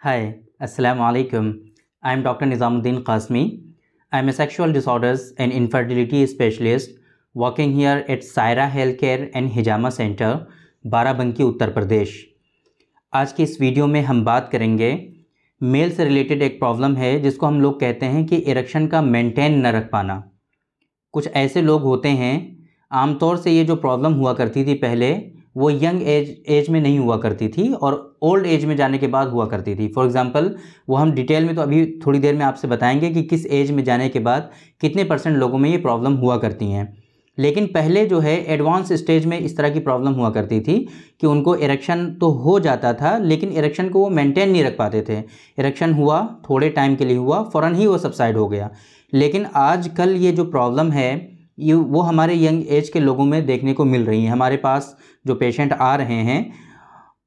Hi, Assalamu alaikum. I am Dr. Nizamuddin Qasmi. I am a sexual disorders and infertility specialist working here at Saira Healthcare and Hijama Center, Barabanki Uttar Pradesh. आज की इस video में हम बात करेंगे mail से related एक प्रॉब्लम है जिसको हम लोग कहते हैं कि इरेक्शन का मेंटेन न रख पाना। कुछ ऐसे लोग होते हैं, आमतौर से ये जो प्रॉब्लम हुआ करती थी पहले वो यंग एज में नहीं हुआ करती थी और ओल्ड एज में जाने के बाद हुआ करती थी। फॉर एग्जांपल वो हम डिटेल में तो अभी थोड़ी देर में आपसे बताएंगे कि किस एज में जाने के बाद कितने % लोगों में ये प्रॉब्लम हुआ करती हैं। लेकिन पहले जो है एडवांस स्टेज में इस तरह की प्रॉब्लम हुआ करती थी कि उनको इरेक्शन तो हो जाता था लेकिन इरेक्शन को वो मेंटेन नहीं रख पाते थे। इरेक्शन हुआ, थोड़े टाइम के लिए हुआ, फ़ौरन ही वो सबसाइड हो गया। लेकिन आजकल ये जो प्रॉब्लम है ये वो हमारे यंग एज के लोगों में देखने को मिल रही है। हमारे पास जो पेशेंट आ रहे हैं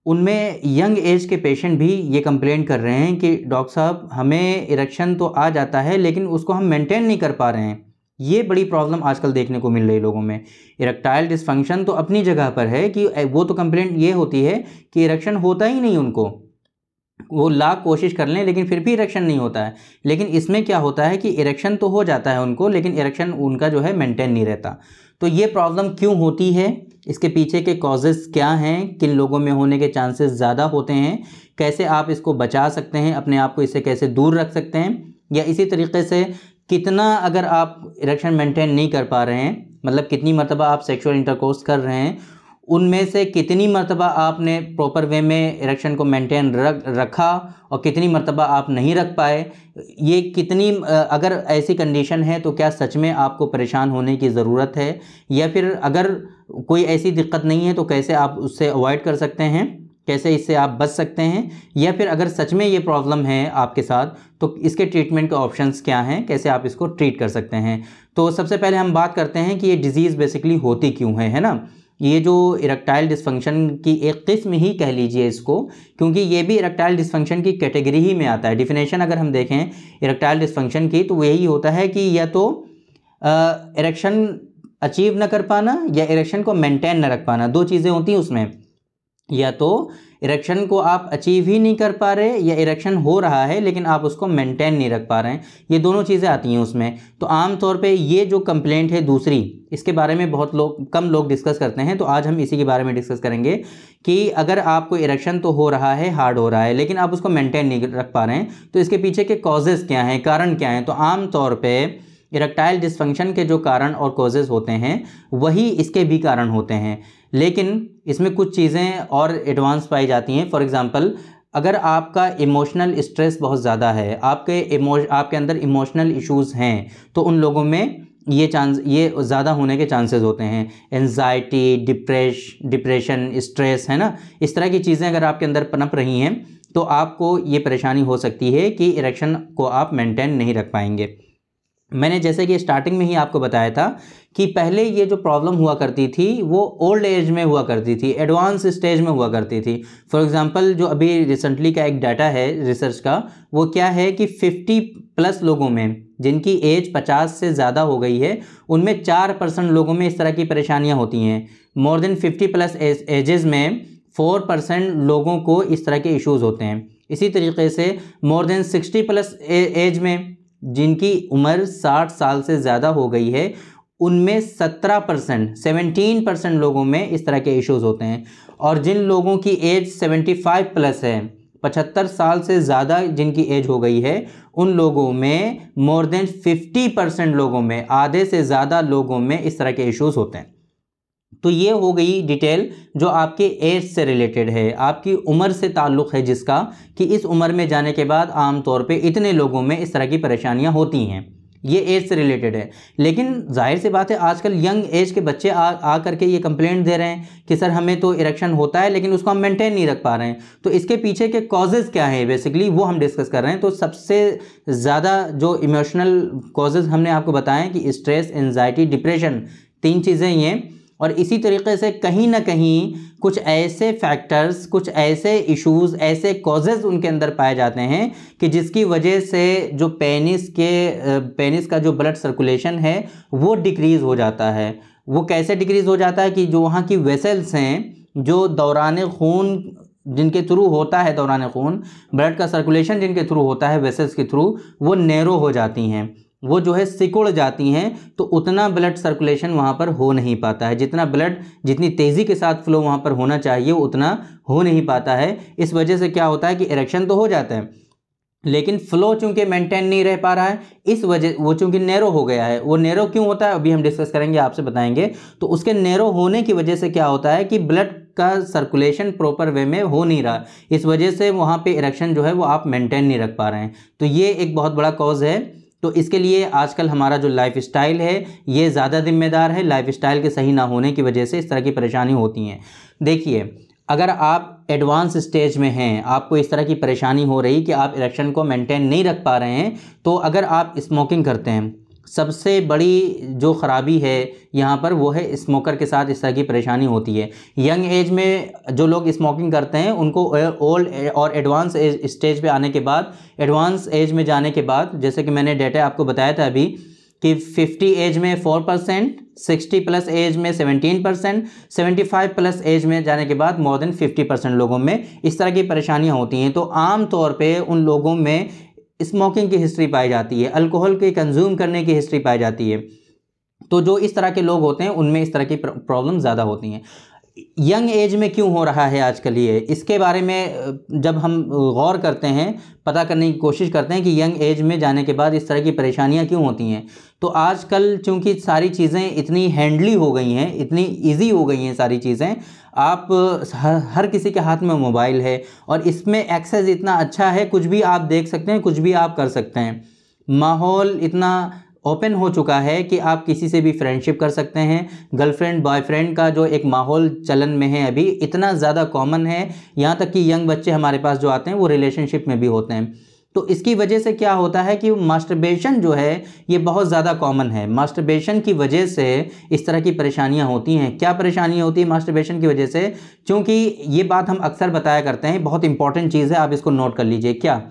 उनमें यंग एज के पेशेंट भी ये कंप्लेंट कर रहे हैं कि डॉक्टर साहब हमें इरेक्शन तो आ जाता है लेकिन उसको हम मेंटेन नहीं कर पा रहे हैं। ये बड़ी प्रॉब्लम आजकल देखने को मिल रही है लोगों में। इरेक्टाइल डिसफंक्शन तो अपनी जगह पर है कि वो तो कंप्लेंट ये होती है कि इरेक्शन होता ही नहीं उनको, वो लाख कोशिश कर लें लेकिन फिर भी इरेक्शन नहीं होता है। लेकिन इसमें क्या होता है कि इरेक्शन तो हो जाता है उनको लेकिन इरेक्शन उनका जो है मेंटेन नहीं रहता। तो ये प्रॉब्लम क्यों होती है, इसके पीछे के कॉजेज़ क्या हैं, किन लोगों में होने के चांसेस ज़्यादा होते हैं, कैसे आप इसको बचा सकते हैं, अपने आप को इससे कैसे दूर रख सकते हैं, या इसी तरीके से कितना अगर आप इरेक्शन मेंटेन नहीं कर पा रहे हैं, मतलब कितनी मरतबा आप सेक्सुअल इंटरकोर्स कर रहे हैं, उनमें से कितनी मरतबा आपने प्रॉपर वे में इरेक्शन को मेंटेन रखा और कितनी मरतबा आप नहीं रख पाए। ये कितनी अगर ऐसी कंडीशन है तो क्या सच में आपको परेशान होने की ज़रूरत है, या फिर अगर कोई ऐसी दिक्कत नहीं है तो कैसे आप उससे अवॉइड कर सकते हैं, कैसे इससे आप बच सकते हैं, या फिर अगर सच में ये प्रॉब्लम है आपके साथ तो इसके ट्रीटमेंट के ऑप्शंस क्या हैं, कैसे आप इसको ट्रीट कर सकते हैं। तो सबसे पहले हम बात करते हैं कि ये डिज़ीज़ बेसिकली होती क्यों है ना। ये जो इरेक्टाइल डिसफंक्शन की एक किस्म ही कह लीजिए इसको, क्योंकि ये भी इरेक्टाइल डिसफंक्शन की कैटेगरी ही में आता है। डिफिनेशन अगर हम देखें इरेक्टाइल डिसफंक्शन की तो यही होता है कि या तो इरेक्शन अचीव न कर पाना या इरेक्शन को मेंटेन न रख पाना, दो चीज़ें होती हैं उसमें। या तो इरेक्शन को आप अचीव ही नहीं कर पा रहे या इरेक्शन हो रहा है लेकिन आप उसको मेंटेन नहीं रख पा रहे हैं, ये दोनों चीज़ें आती हैं उसमें। तो आम तौर पे ये जो कंप्लेंट है दूसरी, इसके बारे में कम लोग डिस्कस करते हैं, तो आज हम इसी के बारे में डिस्कस करेंगे कि अगर आपको इरेक्शन तो हो रहा है, हार्ड हो रहा है, लेकिन आप उसको मेंटेन नहीं रख पा रहे हैं तो इसके पीछे के कॉजेज़ क्या हैं, कारण क्या हैं। तो आम तौर पर इरेक्टाइल डिसफंक्शन के जो कारण और कॉजेज़ होते हैं वही इसके भी कारण होते हैं, लेकिन इसमें कुछ चीज़ें और एडवांस पाई जाती हैं। फॉर एग्ज़ाम्पल अगर आपका इमोशनल स्ट्रेस बहुत ज़्यादा है, आपके अंदर इमोशनल इश्यूज़ हैं, तो उन लोगों में ये ज़्यादा होने के चांसेस होते हैं। एंजाइटी, डिप्रेशन, स्ट्रेस, है ना, इस तरह की चीज़ें अगर आपके अंदर पनप रही हैं तो आपको ये परेशानी हो सकती है कि इरेक्शन को आप मेंटेन नहीं रख पाएंगे। मैंने जैसे कि स्टार्टिंग में ही आपको बताया था कि पहले ये जो प्रॉब्लम हुआ करती थी वो ओल्ड एज में हुआ करती थी, एडवांस स्टेज में हुआ करती थी। फॉर एग्जांपल जो अभी रिसेंटली का एक डाटा है रिसर्च का, वो क्या है कि 50+ लोगों में जिनकी एज 50 से ज़्यादा हो गई है उनमें 4% लोगों में इस तरह की परेशानियाँ होती हैं। मोर देन 50+ एजेस में 4% लोगों को इस तरह के इश्यूज़ होते हैं। इसी तरीके से मोर देन 60+ एज में जिनकी उम्र 60 साल से ज़्यादा हो गई है उनमें 17% लोगों में इस तरह के इश्यूज़ होते हैं। और जिन लोगों की एज 75+ है, 75 साल से ज़्यादा जिनकी एज हो गई है, उन लोगों में मोर देन 50% लोगों में, आधे से ज़्यादा लोगों में इस तरह के इश्यूज़ होते हैं। तो ये हो गई डिटेल जो आपके एज से रिलेटेड है, आपकी उम्र से ताल्लुक़ है जिसका, कि इस उम्र में जाने के बाद आम तौर पे इतने लोगों में इस तरह की परेशानियां होती हैं, ये एज से रिलेटेड है। लेकिन जाहिर सी बात है आजकल यंग एज के बच्चे आ करके ये कंप्लेंट दे रहे हैं कि सर हमें तो इरेक्शन होता है लेकिन उसको हम मेंटेन नहीं रख पा रहे हैं। तो इसके पीछे के कॉजेज़ क्या हैं बेसिकली वो हम डिस्कस कर रहे हैं। तो सबसे ज़्यादा जो इमोशनल कॉजेज़ हमने आपको बताएं कि स्ट्रेस, एंजाइटी, डिप्रेशन, 3 चीज़ें ही हैं। और इसी तरीके से कहीं ना कहीं कुछ ऐसे फैक्टर्स, कुछ ऐसे इश्यूज़, ऐसे कॉजेज़ उनके अंदर पाए जाते हैं कि जिसकी वजह से जो पेनिस का जो ब्लड सर्कुलेशन है वो डिक्रीज़ हो जाता है। वो कैसे डिक्रीज़ हो जाता है कि जो वहाँ की वेसल्स हैं जो दौरान खून जिनके थ्रू होता है दौरान खून, ब्लड का सर्कुलेशन जिनके थ्रू होता है वेसल्स के थ्रू, वो नैरो हो जाती हैं, वो जो है सिकुड़ जाती हैं, तो उतना ब्लड सर्कुलेशन वहाँ पर हो नहीं पाता है। जितना ब्लड जितनी तेज़ी के साथ फ्लो वहाँ पर होना चाहिए वो उतना हो नहीं पाता है। इस वजह से क्या होता है कि इरेक्शन तो हो जाता है लेकिन फ्लो चूंकि मेंटेन नहीं रह पा रहा है, इस वजह वो चूंकि नैरो हो गया है। वो नैरो क्यों होता है अभी हम डिस्कस करेंगे, आपसे बताएंगे। तो उसके नैरो होने की वजह से क्या होता है कि ब्लड का सर्कुलेशन प्रॉपर वे में हो नहीं रहा, इस वजह से वहाँ पे इरेक्शन जो है वो आप मेंटेन नहीं रख पा रहे हैं। तो ये एक बहुत बड़ा कॉज है। तो इसके लिए आजकल हमारा जो लाइफ स्टाइल है ये ज़्यादा जिम्मेदार है। लाइफ स्टाइल के सही ना होने की वजह से इस तरह की परेशानी होती हैं। देखिए, अगर आप एडवांस स्टेज में हैं, आपको इस तरह की परेशानी हो रही कि आप इरेक्शन को मेंटेन नहीं रख पा रहे हैं, तो अगर आप स्मोकिंग करते हैं, सबसे बड़ी जो ख़राबी है यहाँ पर वो है स्मोकर के साथ इस तरह की परेशानी होती है। यंग एज में जो लोग स्मोकिंग करते हैं उनको ओल्ड और एडवांस एज स्टेज पे आने के बाद, एडवांस एज में जाने के बाद, जैसे कि मैंने डेटा आपको बताया था अभी कि 50 एज में 4%, 60 प्लस एज में 17%, 75 प्लस एज में जाने के बाद मोर देन 50% लोगों में इस तरह की परेशानियां होती हैं। तो आम तौर पे उन लोगों में स्मोकिंग की हिस्ट्री पाई जाती है, अल्कोहल के कंज्यूम करने की हिस्ट्री पाई जाती है। तो जो इस तरह के लोग होते हैं उनमें इस तरह की प्रॉब्लम ज़्यादा होती हैं। यंग एज में क्यों हो रहा है आजकल ये, इसके बारे में जब हम गौर करते हैं, पता करने की कोशिश करते हैं कि यंग एज में जाने के बाद इस तरह की परेशानियां क्यों होती हैं, तो आजकल चूंकि सारी चीज़ें इतनी हैंडली हो गई हैं, इतनी इजी हो गई हैं सारी चीज़ें, आप हर किसी के हाथ में मोबाइल है और इसमें एक्सेस इतना अच्छा है, कुछ भी आप देख सकते हैं, कुछ भी आप कर सकते हैं। माहौल इतना ओपन हो चुका है कि आप किसी से भी फ्रेंडशिप कर सकते हैं। गर्लफ्रेंड बॉयफ्रेंड का जो एक माहौल चलन में है अभी इतना ज़्यादा कॉमन है, यहाँ तक कि यंग बच्चे हमारे पास जो आते हैं वो रिलेशनशिप में भी होते हैं। तो इसकी वजह से क्या होता है कि मास्टरबेशन जो है ये बहुत ज़्यादा कॉमन है। मास्टरबेशन की वजह से इस तरह की परेशानियां होती हैं। क्या परेशानियां होती हैं मास्टरबेशन की वजह से? क्योंकि ये बात हम अक्सर बताया करते हैं, बहुत इंपॉर्टेंट चीज़ है, आप इसको नोट कर लीजिए। क्या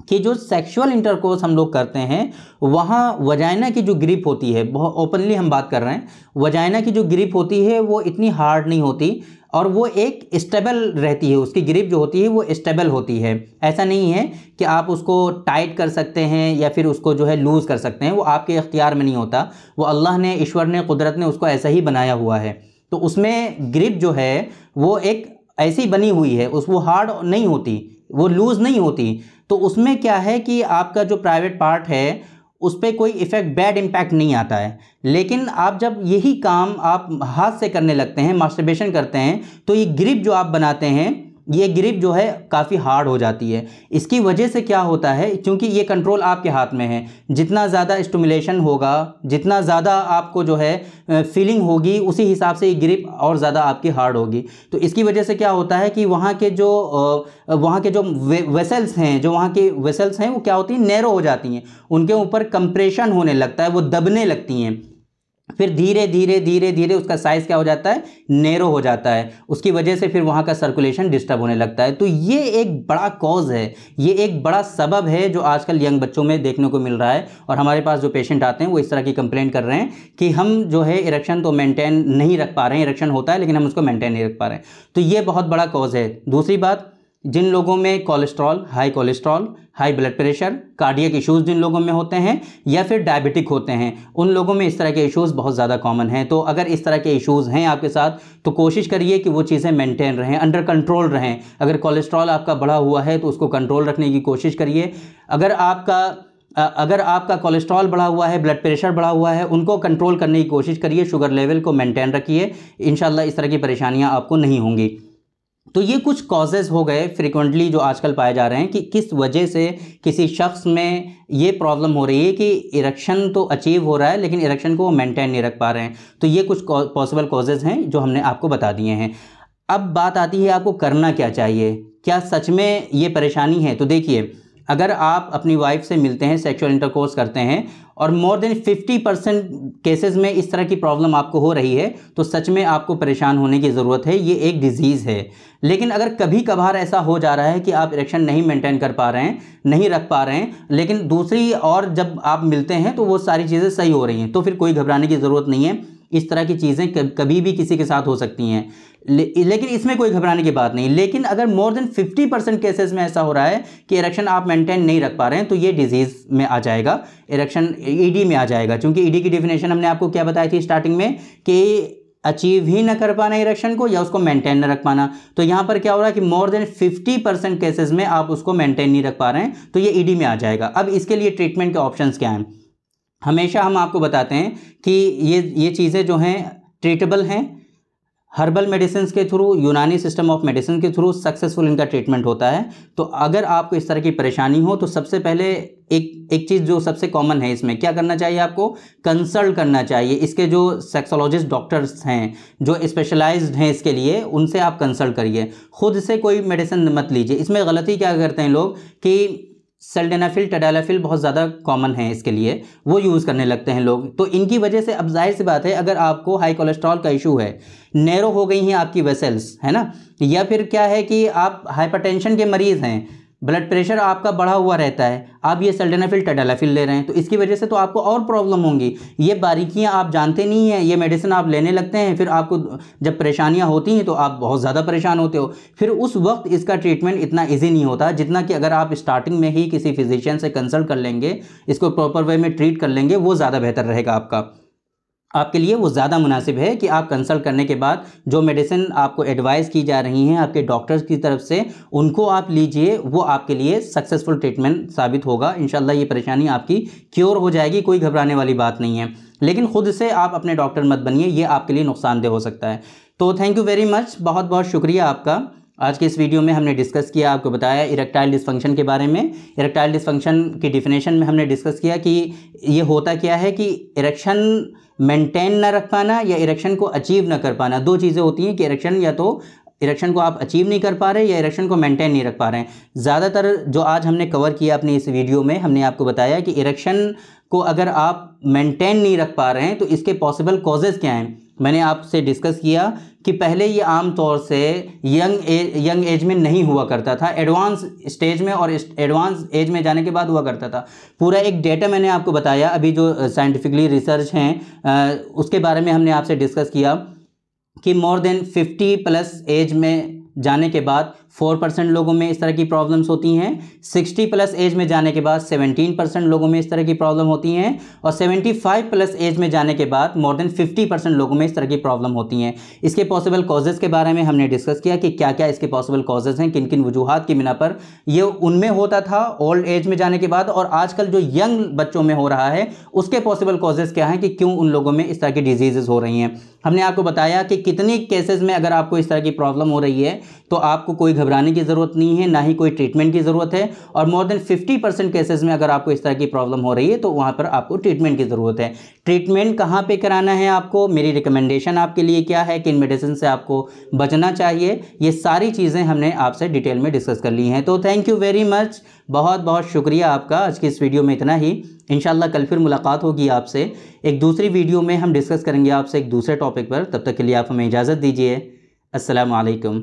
कि जो सेक्सुअल इंटरकोर्स हम लोग करते हैं वहाँ वजाइना की जो ग्रिप होती है, बहुत ओपनली हम बात कर रहे हैं, वजाइना की जो ग्रिप होती है वो इतनी हार्ड नहीं होती और वो एक स्टेबल रहती है। उसकी ग्रिप जो होती है वो स्टेबल होती है। ऐसा नहीं है कि आप उसको टाइट कर सकते हैं या फिर उसको जो है लूज़ कर सकते हैं, वो आपके इख्तियार में नहीं होता। वो अल्लाह ने, ईश्वर ने, कुदरत ने उसको ऐसा ही बनाया हुआ है। तो उसमें ग्रिप जो है वो एक ऐसी बनी हुई है, वो हार्ड नहीं होती, वो लूज़ नहीं होती। तो उसमें क्या है कि आपका जो प्राइवेट पार्ट है उस पर कोई इफ़ेक्ट, बैड इम्पैक्ट नहीं आता है। लेकिन आप जब यही काम आप हाथ से करने लगते हैं, मास्टरबेशन करते हैं, तो ये ग्रिप जो आप बनाते हैं, ये ग्रिप जो है काफ़ी हार्ड हो जाती है। इसकी वजह से क्या होता है, क्योंकि ये कंट्रोल आपके हाथ में है, जितना ज़्यादा स्टिमुलेशन होगा, जितना ज़्यादा आपको जो है फीलिंग होगी, उसी हिसाब से ये ग्रिप और ज़्यादा आपकी हार्ड होगी। तो इसकी वजह से क्या होता है कि वहाँ के जो वेसल्स हैं, जो वहाँ के वेसल्स हैं वो क्या होती हैं, नैरो हो जाती हैं, उनके ऊपर कंप्रेशन होने लगता है, वो दबने लगती हैं। फिर धीरे धीरे धीरे धीरे उसका साइज़ क्या हो जाता है, नैरो हो जाता है। उसकी वजह से फिर वहाँ का सर्कुलेशन डिस्टर्ब होने लगता है। तो ये एक बड़ा कॉज है, ये एक बड़ा सबब है जो आजकल यंग बच्चों में देखने को मिल रहा है। और हमारे पास जो पेशेंट आते हैं वो इस तरह की कंप्लेंट कर रहे हैं कि हम जो है इरेक्शन तो मेंटेन नहीं रख पा रहे हैं, इरेक्शन होता है लेकिन हम उसको मेंटेन नहीं रख पा रहे हैं। तो ये बहुत बड़ा कॉज है। दूसरी बात, जिन लोगों में cholesterol, high blood pressure, cardiac issues जिन लोगों में होते हैं या फिर डायबिटिक होते हैं, उन लोगों में इस तरह के इश्यूज़ बहुत ज़्यादा कॉमन हैं। तो अगर इस तरह के इश्यूज़ हैं आपके साथ तो कोशिश करिए कि वो चीज़ें मेंटेन रहें, अंडर कंट्रोल रहें। अगर कोलेस्ट्रॉल आपका बढ़ा हुआ है तो उसको कंट्रोल रखने की कोशिश करिए। अगर आपका कोलेस्ट्रॉल बढ़ा हुआ है, ब्लड प्रेशर बढ़ा हुआ है, उनको कंट्रोल करने की कोशिश करिए, शुगर लेवल को मेंटेन रखिए। इंशाल्लाह इस तरह की परेशानियाँ आपको नहीं होंगी। तो ये कुछ कॉजेज़ हो गए फ्रीक्वेंटली जो आजकल पाए जा रहे हैं कि किस वजह से किसी शख्स में ये प्रॉब्लम हो रही है कि इरेक्शन तो अचीव हो रहा है लेकिन इरेक्शन को वो मेंटेन नहीं रख पा रहे हैं। तो ये कुछ पॉसिबल कॉजेज़ हैं जो हमने आपको बता दिए हैं। अब बात आती है आपको करना क्या चाहिए, क्या सच में ये परेशानी है? तो देखिए, अगर आप अपनी वाइफ से मिलते हैं, सेक्सुअल इंटरकोर्स करते हैं और मोर देन 50% केसेस में इस तरह की प्रॉब्लम आपको हो रही है तो सच में आपको परेशान होने की ज़रूरत है। ये एक डिजीज़ है। लेकिन अगर कभी कभार ऐसा हो जा रहा है कि आप इरेक्शन नहीं मेंटेन कर पा रहे हैं, नहीं रख पा रहे हैं, लेकिन दूसरी और जब आप मिलते हैं तो वो सारी चीज़ें सही हो रही हैं, तो फिर कोई घबराने की ज़रूरत नहीं है। इस तरह की चीज़ें कभी भी किसी के साथ हो सकती हैं, लेकिन इसमें कोई घबराने की बात नहीं। लेकिन अगर मोर देन 50% केसेस में ऐसा हो रहा है कि इरेक्शन आप मेंटेन नहीं रख पा रहे हैं, तो ये डिजीज़ में आ जाएगा, इरेक्शन ईडी में आ जाएगा। क्योंकि ईडी की डेफिनेशन हमने आपको क्या बताई थी स्टार्टिंग में कि अचीव ही ना कर पाना इरेक्शन को या उसको मेंटेन न रख पाना। तो यहाँ पर क्या हो रहा है कि मोर देन 50% केसेस में आप उसको मेंटेन नहीं रख पा रहे हैं, तो ये ईडी में आ जाएगा। अब इसके लिए ट्रीटमेंट के ऑप्शंस क्या हैं? हमेशा हम आपको बताते हैं कि ये चीज़ें जो हैं ट्रीटेबल हैं, हर्बल मेडिसिन के थ्रू, यूनानी सिस्टम ऑफ मेडिसिन के थ्रू सक्सेसफुल इनका ट्रीटमेंट होता है। तो अगर आपको इस तरह की परेशानी हो तो सबसे पहले एक चीज़ जो सबसे कॉमन है, इसमें क्या करना चाहिए, आपको कंसल्ट करना चाहिए। इसके जो सेक्सोलॉजिस्ट डॉक्टर्स हैं जो स्पेशलाइज्ड हैं इसके लिए, उनसे आप कंसल्ट करिए। खुद से कोई मेडिसिन मत लीजिए। इसमें गलती क्या करते हैं लोग कि सेल्डेनाफिल, टैडालाफिल बहुत ज़्यादा कॉमन है इसके लिए, वो यूज़ करने लगते हैं लोग। तो इनकी वजह से अब जाहिर सी बात है, अगर आपको हाई कोलेस्ट्रॉल का इशू है, नैरो हो गई हैं आपकी वेसल्स, है ना, या फिर क्या है कि आप हाइपरटेंशन के मरीज़ हैं, ब्लड प्रेशर आपका बढ़ा हुआ रहता है, आप ये सेल्डेनाफिल, टैडालाफिल ले रहे हैं, तो इसकी वजह से तो आपको और प्रॉब्लम होंगी। ये बारीकियां आप जानते नहीं हैं, ये मेडिसिन आप लेने लगते हैं, फिर आपको जब परेशानियां होती हैं तो आप बहुत ज़्यादा परेशान होते हो। फिर उस वक्त इसका ट्रीटमेंट इतना ईजी नहीं होता जितना कि अगर आप स्टार्टिंग में ही किसी फिजिशियन से कंसल्ट कर लेंगे, इसको प्रॉपर वे में ट्रीट कर लेंगे, वो ज़्यादा बेहतर रहेगा आपके लिए। वो ज़्यादा मुनासिब है कि आप कंसल्ट करने के बाद जो मेडिसिन आपको एडवाइस की जा रही हैं आपके डॉक्टर्स की तरफ से, उनको आप लीजिए, वो आपके लिए सक्सेसफुल ट्रीटमेंट साबित होगा। इंशाल्लाह ये परेशानी आपकी क्योर हो जाएगी, कोई घबराने वाली बात नहीं है। लेकिन खुद से आप अपने डॉक्टर मत बनिए, ये आपके लिए नुकसानदेह हो सकता है। तो थैंक यू वेरी मच, बहुत बहुत शुक्रिया आपका। आज के इस वीडियो में हमने डिस्कस किया, आपको बताया इरेक्टाइल डिस्फंक्शन के बारे में। इरेक्टाइल डिस्फंक्शन की डिफिनेशन में हमने डिस्कस किया कि ये होता क्या है कि इरेक्शन मेंटेन ना रख पाना या इरेक्शन को अचीव ना कर पाना, दो चीज़ें होती हैं कि इरेक्शन या तो इरेक्शन को आप अचीव नहीं कर पा रहे या इरेक्शन को मेंटेन नहीं रख पा रहे हैं। ज़्यादातर जो आज हमने कवर किया अपनी इस वीडियो में, हमने आपको बताया कि इरेक्शन को अगर आप मेंटेन नहीं रख पा रहे हैं तो इसके पॉसिबल कॉजेज़ क्या हैं। मैंने आपसे डिस्कस किया कि पहले ये आम तौर से यंग एज में नहीं हुआ करता था, एडवांस स्टेज में और एडवांस एज में जाने के बाद हुआ करता था। पूरा एक डेटा मैंने आपको बताया, अभी जो साइंटिफिकली रिसर्च हैं उसके बारे में हमने आपसे डिस्कस किया कि मोर देन 50+ एज में जाने के बाद 4% लोगों में इस तरह की प्रॉब्लम्स होती हैं, 60+ एज में जाने के बाद 17% लोगों में इस तरह की प्रॉब्लम होती हैं, और 75+ एज में जाने के बाद मोर देन 50% लोगों में इस तरह की प्रॉब्लम होती हैं। इसके पॉसिबल कॉजेज़ के बारे में हमने डिस्कस किया कि क्या क्या इसके पॉसिबल कॉजेज़ हैं, किन किन वजूहात की बिना पर ये उनमें होता था ओल्ड एज में जाने के बाद, और आजकल जो यंग बच्चों में हो रहा है उसके पॉसिबल कॉजेज़ क्या हैं कि क्यों उन लोगों में इस तरह की डिजीज़ हो रही हैं। हमने आपको बताया कि कितनी केसेस में अगर आपको इस तरह की प्रॉब्लम हो रही है तो आपको कोई घबराने की ज़रूरत नहीं है, ना ही कोई ट्रीटमेंट की ज़रूरत है। और मोर देन 50% केसेस में अगर आपको इस तरह की प्रॉब्लम हो रही है तो वहाँ पर आपको ट्रीटमेंट की ज़रूरत है। ट्रीटमेंट कहाँ पे कराना है आपको, मेरी रिकमेंडेशन आपके लिए क्या है, किन मेडिसिन से आपको बचना चाहिए, ये सारी चीज़ें हमने आपसे डिटेल में डिस्कस कर ली हैं। तो थैंक यू वेरी मच, बहुत बहुत शुक्रिया आपका। आज की इस वीडियो में इतना ही। इंशाल्लाह कल फिर मुलाकात होगी आपसे एक दूसरी वीडियो में, हम डिस्कस करेंगे आपसे एक दूसरे टॉपिक पर। तब तक के लिए आप हमें इजाज़त दीजिए। अस्सलामु अलैकुम।